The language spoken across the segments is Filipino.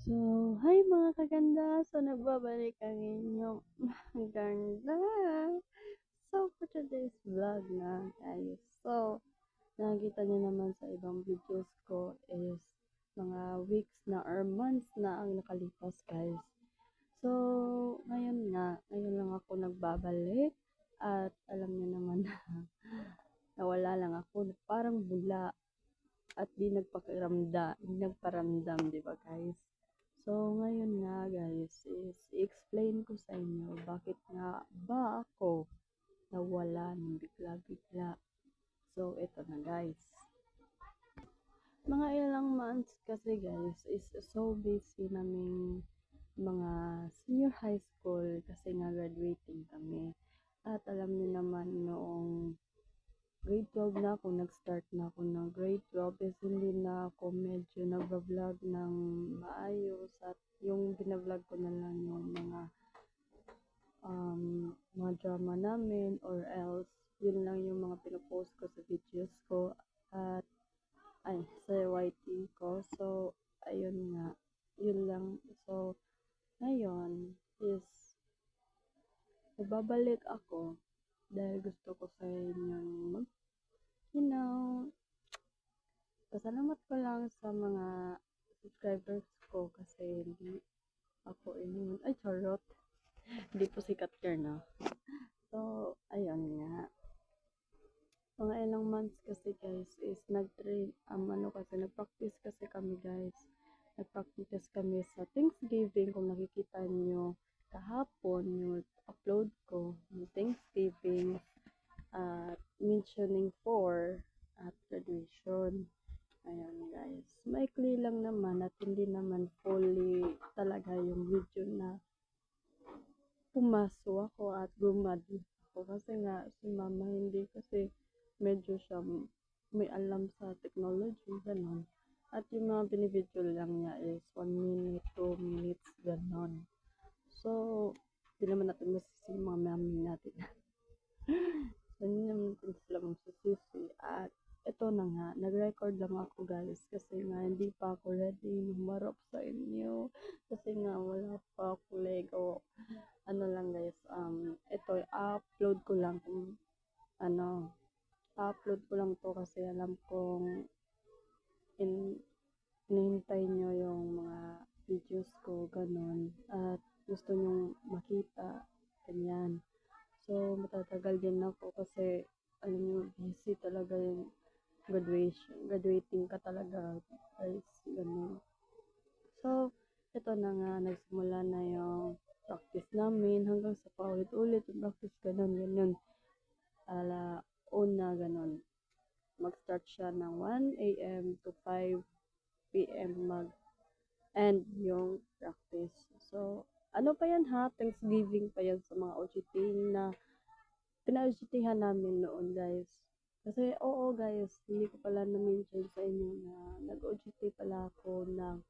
So, hi mga kaganda! So, nagbabalik ang inyong ganda! So, for today's vlog na guys. So, nakikita nyo naman sa ibang videos ko is mga weeks na or months na ang nakalipas guys. So, ngayon lang ako nagbabalik at alam niyo naman na nawala lang ako. Parang bula at di nagparamdam, di ba guys? So, ngayon nga guys, is i-explain ko sa inyo bakit nga ba ako nawala ng bigla-bigla. So, ito na guys. Mga ilang months kasi guys, is so busy naming mga senior high school kasi nga graduating kami. At alam niyo naman noong grade 12 na ako, nag-start na ako ng grade 12 is hindi na ako medyo nag-vlog ng maayos at yung binablog ko na lang yung mga drama namin or else yun lang yung mga pinopost ko sa videos ko at sa YT ko. So, ayun nga, yun lang. So, ngayon is nagbabalik ako dahil gusto ko sa inyong pasalamat ko lang sa mga subscribers ko kasi hindi ako charot. Hindi po sikat girl, no? So, ayun nga. Mga ilang months kasi guys is nag-practice kasi kami guys. Nag-practice kami sa Thanksgiving. Kung nakikita nyo kahapon yung upload ko yung Thanksgiving at mentioning for at graduation. Ayan guys, maikli lang naman at hindi naman fully talaga yung video na pumaso ako at gumad ako kasi nga si mama hindi kasi medyo siya may alam sa technology ganon. At yung mga binibidyo lang niya is 1 minute, 2 minutes ganon. So, hindi naman natin masisi yung mga mami natin. Hindi naman natin sila masisisi at ito na nga, nag-record lang ako guys kasi nga hindi pa ako ready humarap sa inyo kasi nga wala pa ako Lego. Ano lang guys, ito upload ko lang kung upload ko lang to kasi alam kong inihintay nyo yung mga videos ko ganon at gusto nyong makita ganyan. So, matatagal din ako kasi alam nyo, busy talaga yung graduating ka talaga guys, ganun. So, ito na nga, nagsimula na yung practice namin hanggang sa paulit-ulit yung practice, ganun. Una, ganun. Mag-start siya ng 1 a.m. to 5 p.m. mag-end yung practice. So, ano pa yan ha? Thanksgiving pa yan sa mga OJT na pina-OJT-han namin noon guys. Kasi oo guys, hindi ko pala na-mention sa inyo na nag-OJT pala ako ng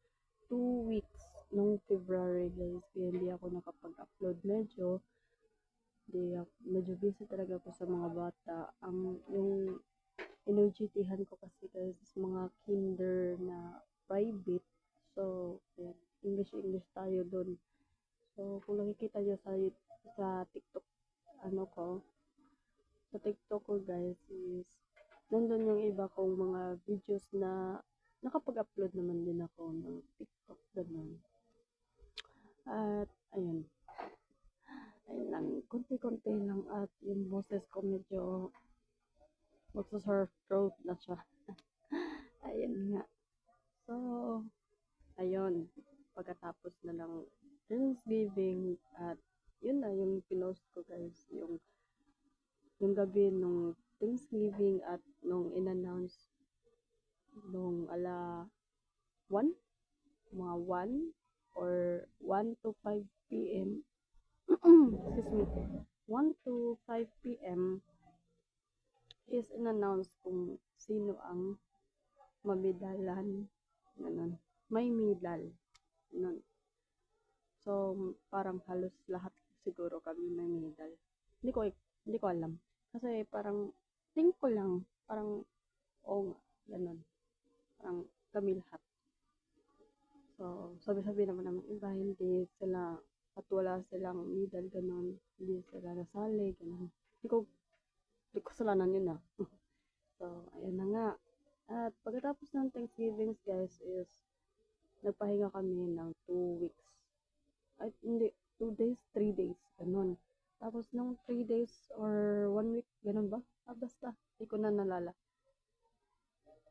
2 weeks nung February guys. Kaya hindi ako nakapag-upload medyo busy talaga ako sa mga bata. Yung in-OJT-han ko kasi guys is mga kinder na private. So, ayan, English tayo dun. So, kung nakikita nyo sa TikTok, sa TikTok ko guys is nandun yung iba kong mga videos na nakapag-upload naman din ako ng TikTok ganun. At ayun lang, konti-konti lang at yung boses ko medyo magsa-sore throat na siya. Ayun nga. So, ayun, pagkatapos na lang Thanksgiving at yun na yung pinost ko guys, yung gabi nung Thanksgiving at nung in-announce nung 1, mga 1 or 1 to 5 p.m. excuse me, 1 to 5 p.m. is in-announce kung sino ang mamedalan, ganun. May medal, ganun. So, parang halos lahat siguro kami may medal. Hindi ko alam. Kasi parang think ko lang, parang oo nga, ganun. Parang kami lahat. So, sabi-sabi naman ng iba, hindi sila, at wala silang medal, ganun. Hindi sila nasali, ganun. Hindi ko kasalanan yun ah. So, ayun na nga. At pagkatapos ng Thanksgiving, guys, is nagpahinga kami ng 2 weeks. Ay, hindi, 2 days, 3 days, ganun. Tapos nung 3 days or 1 week, ganun ba? Basta, hindi ko na nalala.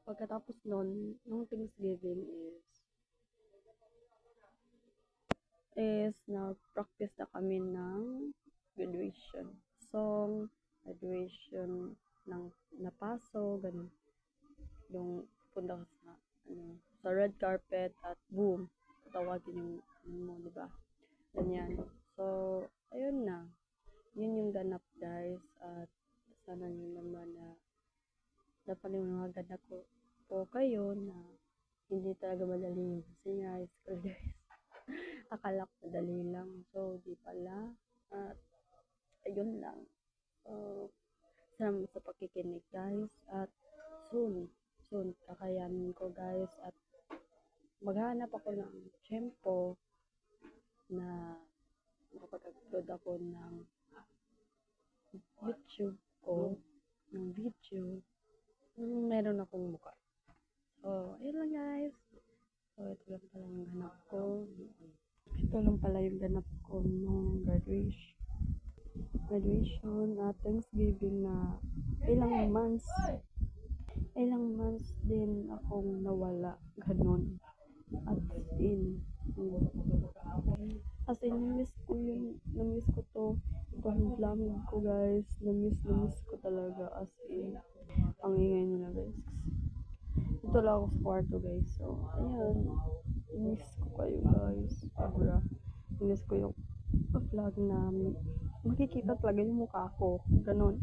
Pagkatapos nun, nung Thanksgiving is nag-practice na kami ng graduation song, graduation ng napaso, ganun. Yung punta ka sa, sa red carpet at boom, tatawagin yung, mo, di ba? Ganyan. So, ayun na. Yun yung ganap, guys. At sana nyo naman na napaniwagan ako po kayo na hindi talaga madali yung senior high school, guys. Akala ko madali lang. So, di pala. At ayun lang. So, salamat sa pakikinig, guys. At soon, kakayanin ko, guys. At maghanap ako ng tempo na makapag-upload ako ng YouTube ko, ng video, meron akong mukha. So, ayun lang, guys. So, ito lang pala yung ganap ko. Ito lang pala yung ganap ko nung graduation at Thanksgiving na ilang months din akong nawala, ganun. As in, namiss ko to, itong vlog ko, guys. Namiss ko talaga, as in. Ang ingay nila, guys. Ito lang ako sa kwarto, guys. So, ayan. Miss ko kayo, guys. Sobra. Miss ko yung vlog na makikita talaga yung mukha ko. Ganon.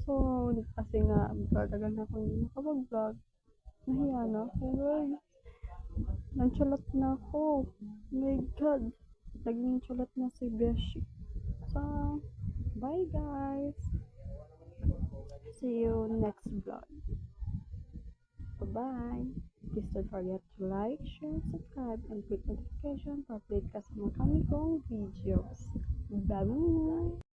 So, kasi nga, matagal na akong hindi nakapag-vlog. Nahiya na ako, guys. Nagsulat na ako. Oh my God. Naging sulat na si Beshi. So, bye, guys. See you next vlog. Bye-bye. Please don't forget to like, share, subscribe, and click notification para update ka sa mga kami kong videos. Bye!